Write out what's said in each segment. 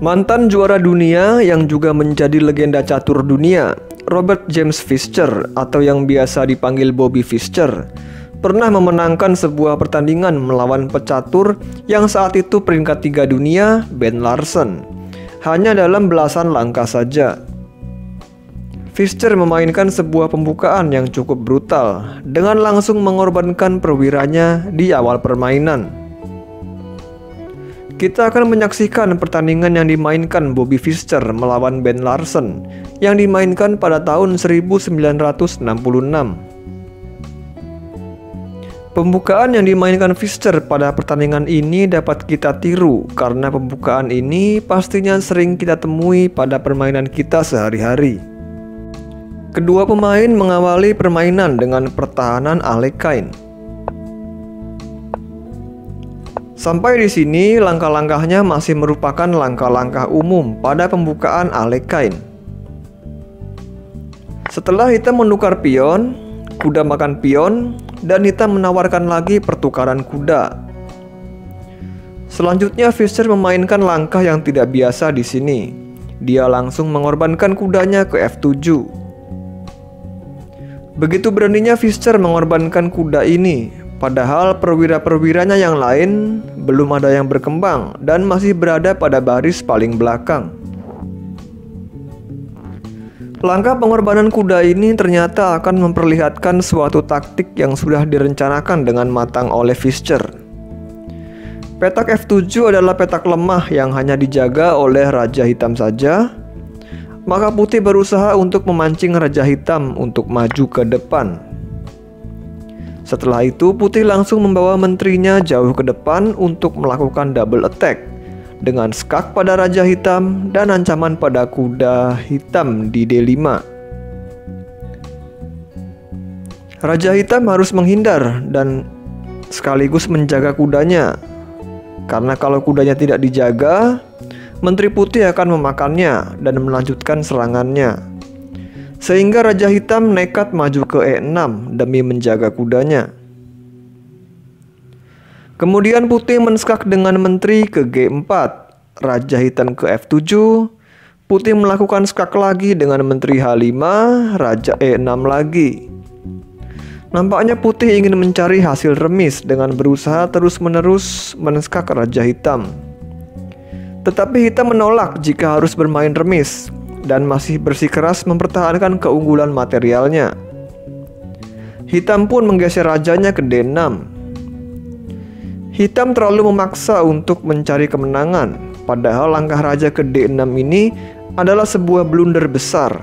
Mantan juara dunia yang juga menjadi legenda catur dunia, Robert James Fischer atau yang biasa dipanggil Bobby Fischer, pernah memenangkan sebuah pertandingan melawan pecatur yang saat itu peringkat 3 dunia, Ben Larsen, hanya dalam belasan langkah saja. Fischer memainkan sebuah pembukaan yang cukup brutal dengan langsung mengorbankan perwiranya di awal permainan. Kita akan menyaksikan pertandingan yang dimainkan Bobby Fischer melawan Ben Larsen yang dimainkan pada tahun 1966. Pembukaan yang dimainkan Fischer pada pertandingan ini dapat kita tiru karena pembukaan ini pastinya sering kita temui pada permainan kita sehari-hari. Kedua pemain mengawali permainan dengan pertahanan Alekhine. Sampai di sini langkah-langkahnya masih merupakan langkah-langkah umum pada pembukaan Alekhine. Setelah hitam menukar pion, kuda makan pion, dan hitam menawarkan lagi pertukaran kuda. Selanjutnya Fischer memainkan langkah yang tidak biasa di sini. Dia langsung mengorbankan kudanya ke F7. Begitu beraninya Fischer mengorbankan kuda ini, padahal perwira-perwiranya yang lain belum ada yang berkembang dan masih berada pada baris paling belakang. Langkah pengorbanan kuda ini ternyata akan memperlihatkan suatu taktik yang sudah direncanakan dengan matang oleh Fischer. Petak F7 adalah petak lemah yang hanya dijaga oleh Raja Hitam saja, maka putih berusaha untuk memancing Raja Hitam untuk maju ke depan. Setelah itu putih langsung membawa menterinya jauh ke depan untuk melakukan double attack dengan skak pada Raja Hitam dan ancaman pada kuda hitam di D5. Raja Hitam harus menghindar dan sekaligus menjaga kudanya, karena kalau kudanya tidak dijaga, menteri putih akan memakannya dan melanjutkan serangannya. Sehingga Raja Hitam nekat maju ke E6 demi menjaga kudanya. Kemudian putih menskak dengan menteri ke G4, Raja Hitam ke F7, putih melakukan skak lagi dengan menteri H5, Raja E6 lagi. Nampaknya putih ingin mencari hasil remis dengan berusaha terus-menerus menskak Raja Hitam. Tetapi hitam menolak jika harus bermain remis dan masih bersikeras mempertahankan keunggulan materialnya. Hitam pun menggeser rajanya ke D6. Hitam terlalu memaksa untuk mencari kemenangan, padahal langkah raja ke D6 ini adalah sebuah blunder besar.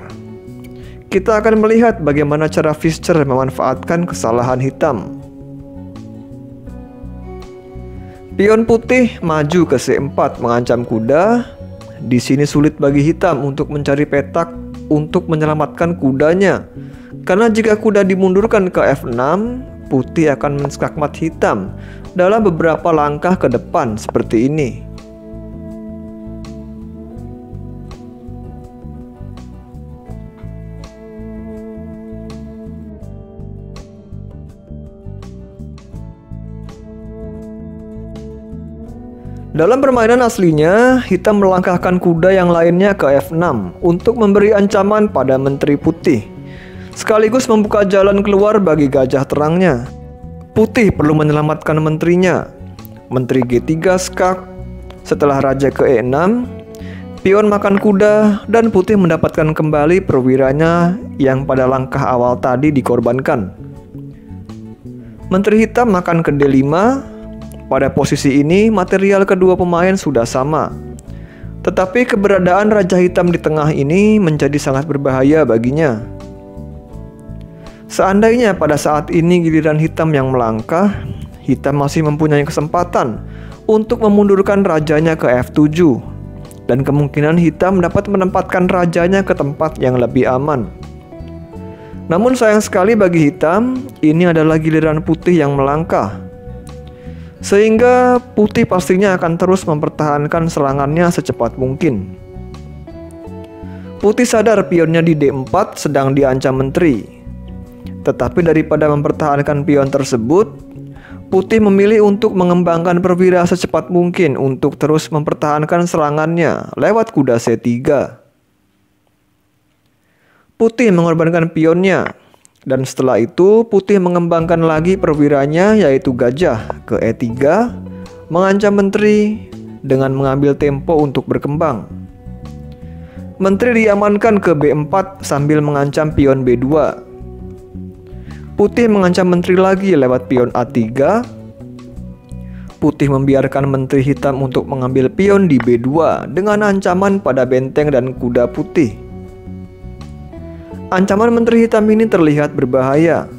Kita akan melihat bagaimana cara Fischer memanfaatkan kesalahan hitam. Pion putih maju ke C4 mengancam kuda. Di sini sulit bagi hitam untuk mencari petak untuk menyelamatkan kudanya, karena jika kuda dimundurkan ke F6, putih akan menskakmat hitam dalam beberapa langkah ke depan seperti ini. Dalam permainan aslinya, hitam melangkahkan kuda yang lainnya ke F6 untuk memberi ancaman pada menteri putih, sekaligus membuka jalan keluar bagi gajah terangnya. Putih perlu menyelamatkan menterinya. Menteri G3 skak. Setelah raja ke E6, pion makan kuda dan putih mendapatkan kembali perwiranya yang pada langkah awal tadi dikorbankan. Menteri hitam makan ke D5. Pada posisi ini, material kedua pemain sudah sama. Tetapi keberadaan Raja Hitam di tengah ini menjadi sangat berbahaya baginya. Seandainya pada saat ini giliran hitam yang melangkah, hitam masih mempunyai kesempatan untuk memundurkan rajanya ke F7. Dan kemungkinan hitam dapat menempatkan rajanya ke tempat yang lebih aman. Namun sayang sekali bagi hitam, ini adalah giliran putih yang melangkah. Sehingga putih pastinya akan terus mempertahankan serangannya secepat mungkin. Putih sadar pionnya di D4 sedang diancam menteri. Tetapi daripada mempertahankan pion tersebut, Putih memilih untuk mengembangkan perwira secepat mungkin untuk terus mempertahankan serangannya lewat kuda C3. Putih mengorbankan pionnya, dan setelah itu Putih mengembangkan lagi perwiranya yaitu gajah ke E3, mengancam menteri dengan mengambil tempo untuk berkembang. Menteri diamankan ke B4 sambil mengancam pion B2. Putih mengancam menteri lagi lewat pion A3. Putih membiarkan menteri hitam untuk mengambil pion di B2 dengan ancaman pada benteng dan kuda putih. Ancaman menteri hitam ini terlihat berbahaya.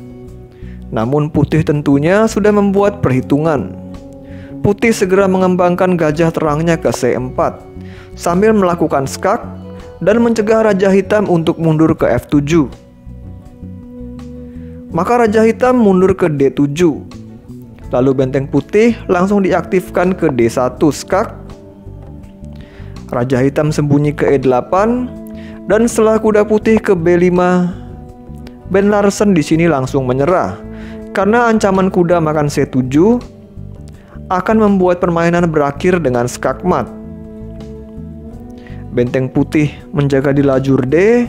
Namun Putih tentunya sudah membuat perhitungan. Putih segera mengembangkan gajah terangnya ke C4 sambil melakukan skak dan mencegah Raja Hitam untuk mundur ke F7. Maka Raja Hitam mundur ke D7. Lalu benteng putih langsung diaktifkan ke D1 skak. Raja Hitam sembunyi ke E8 dan setelah kuda putih ke B5, Ben Larsen di sini langsung menyerah karena ancaman kuda makan C7 akan membuat permainan berakhir dengan skak mat. Benteng putih menjaga di lajur D.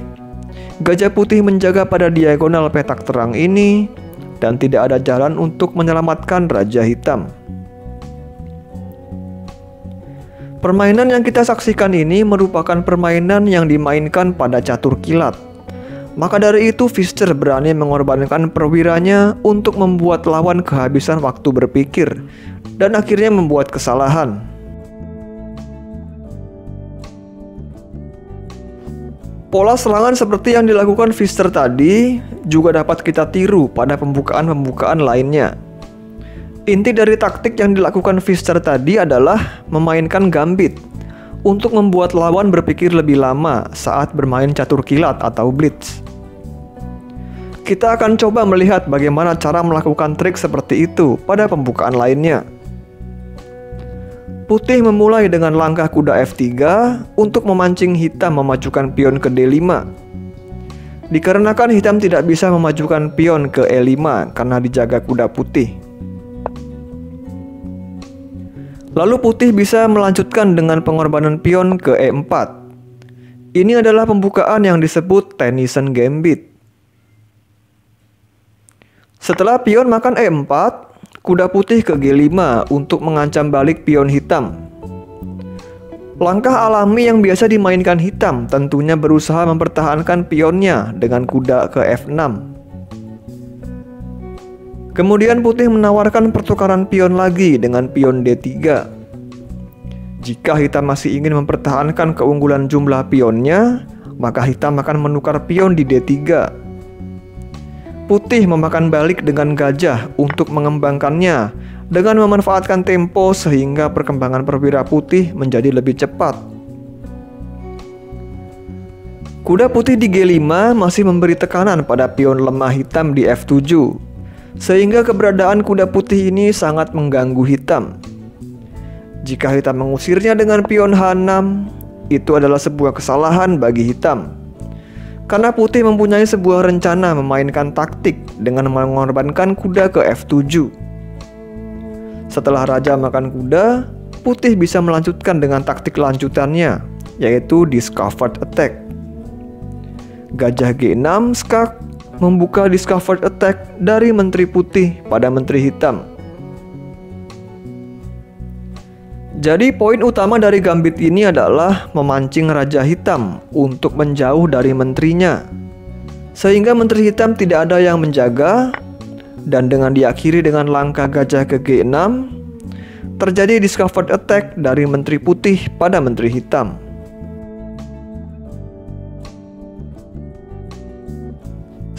Gajah putih menjaga pada diagonal petak terang ini dan tidak ada jalan untuk menyelamatkan Raja Hitam. Permainan yang kita saksikan ini merupakan permainan yang dimainkan pada catur kilat. Maka dari itu Pfister berani mengorbankan perwiranya untuk membuat lawan kehabisan waktu berpikir dan akhirnya membuat kesalahan. Pola serangan seperti yang dilakukan Pfister tadi juga dapat kita tiru pada pembukaan-pembukaan lainnya. Inti dari taktik yang dilakukan Pfister tadi adalah memainkan gambit untuk membuat lawan berpikir lebih lama saat bermain catur kilat atau blitz. Kita akan coba melihat bagaimana cara melakukan trik seperti itu pada pembukaan lainnya. Putih memulai dengan langkah kuda F3 untuk memancing hitam memajukan pion ke D5. Dikarenakan hitam tidak bisa memajukan pion ke E5 karena dijaga kuda putih. Lalu putih bisa melanjutkan dengan pengorbanan pion ke E4. Ini adalah pembukaan yang disebut Tennyson Gambit. Setelah pion makan E4, kuda putih ke G5 untuk mengancam balik pion hitam. Langkah alami yang biasa dimainkan hitam tentunya berusaha mempertahankan pionnya dengan kuda ke F6. Kemudian putih menawarkan pertukaran pion lagi dengan pion D3. Jika hitam masih ingin mempertahankan keunggulan jumlah pionnya, maka hitam akan menukar pion di D3. Putih memakan balik dengan gajah untuk mengembangkannya dengan memanfaatkan tempo sehingga perkembangan perwira putih menjadi lebih cepat. Kuda putih di G5 masih memberi tekanan pada pion lemah hitam di F7, sehingga keberadaan kuda putih ini sangat mengganggu hitam. Jika hitam mengusirnya dengan pion H6, itu adalah sebuah kesalahan bagi hitam. Karena putih mempunyai sebuah rencana memainkan taktik dengan mengorbankan kuda ke F7. Setelah raja makan kuda, putih bisa melanjutkan dengan taktik lanjutannya, yaitu discovered attack. Gajah G6 skak membuka discovered attack dari menteri putih pada menteri hitam. Jadi poin utama dari gambit ini adalah memancing Raja Hitam untuk menjauh dari menterinya, sehingga menteri hitam tidak ada yang menjaga, dan dengan diakhiri dengan langkah gajah ke G6, terjadi discovered attack dari menteri putih pada menteri hitam.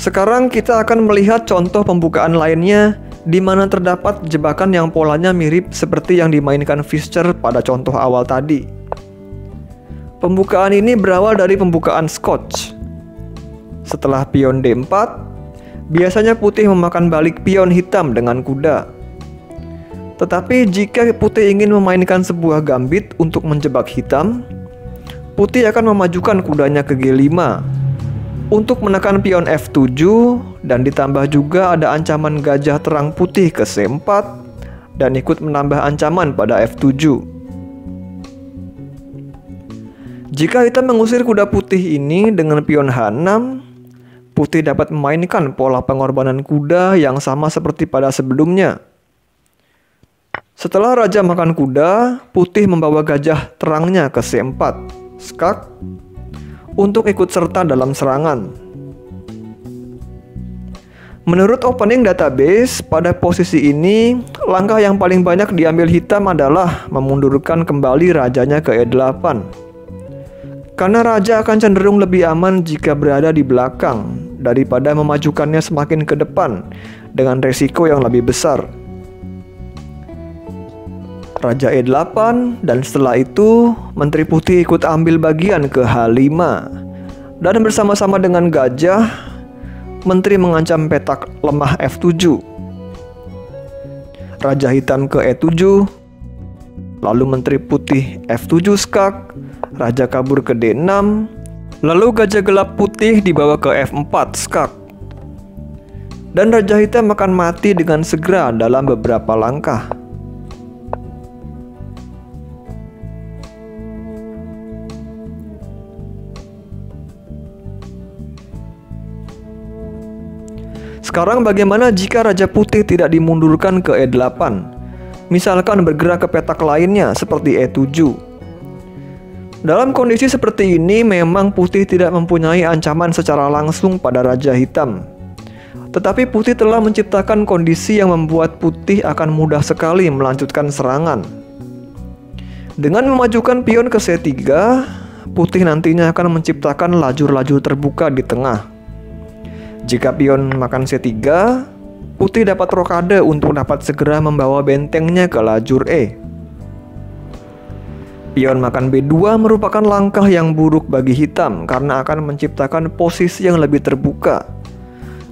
Sekarang kita akan melihat contoh pembukaan lainnya di mana terdapat jebakan yang polanya mirip seperti yang dimainkan Pfister pada contoh awal tadi. Pembukaan ini berawal dari pembukaan Scotch. Setelah pion D4, biasanya putih memakan balik pion hitam dengan kuda. Tetapi jika putih ingin memainkan sebuah gambit untuk menjebak hitam, putih akan memajukan kudanya ke G5 untuk menekan pion F7, dan ditambah juga ada ancaman gajah terang putih ke C4 dan ikut menambah ancaman pada F7. Jika hitam mengusir kuda putih ini dengan pion H6, putih dapat memainkan pola pengorbanan kuda yang sama seperti pada sebelumnya. Setelah raja makan kuda, putih membawa gajah terangnya ke C4, skak, untuk ikut serta dalam serangan. Menurut opening database, pada posisi ini, langkah yang paling banyak diambil hitam adalah memundurkan kembali rajanya ke E8. Karena raja akan cenderung lebih aman jika berada di belakang daripada memajukannya semakin ke depan dengan resiko yang lebih besar. Raja E8 dan setelah itu Menteri Putih ikut ambil bagian ke H5 dan bersama-sama dengan gajah, Menteri mengancam petak lemah F7. Raja hitam ke E7, lalu Menteri Putih F7 skak, raja kabur ke D6, lalu gajah gelap putih dibawa ke F4 skak. Dan raja hitam akan mati dengan segera dalam beberapa langkah. Sekarang bagaimana jika raja putih tidak dimundurkan ke E8? Misalkan bergerak ke petak lainnya seperti E7. Dalam kondisi seperti ini, memang putih tidak mempunyai ancaman secara langsung pada raja hitam. Tetapi putih telah menciptakan kondisi yang membuat putih akan mudah sekali melanjutkan serangan. Dengan memajukan pion ke C3, putih nantinya akan menciptakan lajur-lajur terbuka di tengah. Jika pion makan C3, putih dapat rokade untuk dapat segera membawa bentengnya ke lajur E. Pion makan B2 merupakan langkah yang buruk bagi hitam karena akan menciptakan posisi yang lebih terbuka.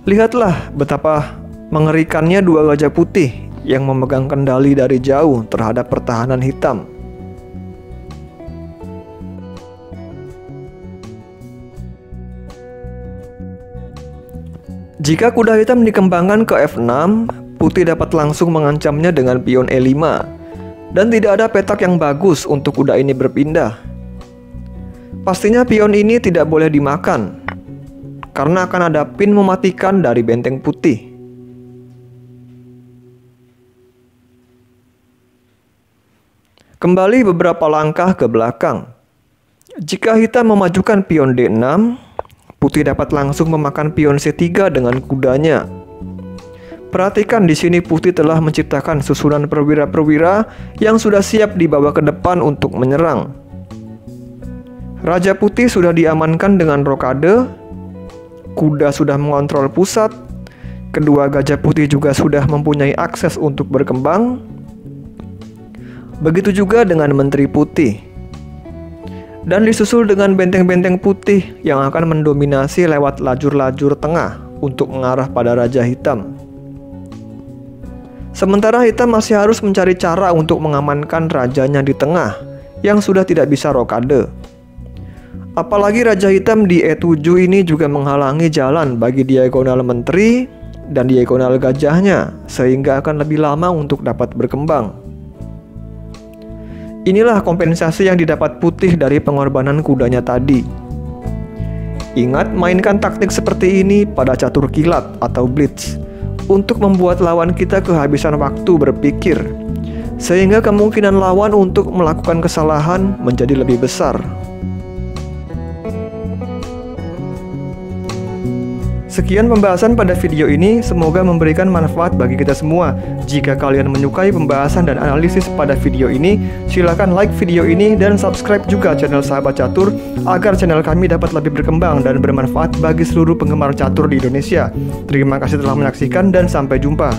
Lihatlah betapa mengerikannya dua gajah putih yang memegang kendali dari jauh terhadap pertahanan hitam. Jika kuda hitam dikembangkan ke F6, putih dapat langsung mengancamnya dengan pion E5. Dan tidak ada petak yang bagus untuk kuda ini berpindah. Pastinya pion ini tidak boleh dimakan, karena akan ada pin mematikan dari benteng putih. Kembali beberapa langkah ke belakang. Jika hitam memajukan pion D6, putih dapat langsung memakan pion C3 dengan kudanya. Perhatikan di sini putih telah menciptakan susunan perwira-perwira yang sudah siap dibawa ke depan untuk menyerang. Raja putih sudah diamankan dengan rokade, kuda sudah mengontrol pusat, kedua gajah putih juga sudah mempunyai akses untuk berkembang. Begitu juga dengan Menteri Putih. Dan disusul dengan benteng-benteng putih yang akan mendominasi lewat lajur-lajur tengah untuk mengarah pada Raja Hitam. Sementara hitam masih harus mencari cara untuk mengamankan rajanya di tengah yang sudah tidak bisa rokade. Apalagi raja hitam di E7 ini juga menghalangi jalan bagi diagonal menteri dan diagonal gajahnya, sehingga akan lebih lama untuk dapat berkembang. Inilah kompensasi yang didapat putih dari pengorbanan kudanya tadi. Ingat, mainkan taktik seperti ini pada catur kilat atau blitz untuk membuat lawan kita kehabisan waktu berpikir, sehingga kemungkinan lawan untuk melakukan kesalahan menjadi lebih besar. Sekian pembahasan pada video ini, semoga memberikan manfaat bagi kita semua. Jika kalian menyukai pembahasan dan analisis pada video ini, silakan like video ini dan subscribe juga channel Sahabat Catur agar channel kami dapat lebih berkembang dan bermanfaat bagi seluruh penggemar catur di Indonesia. Terima kasih telah menyaksikan dan sampai jumpa.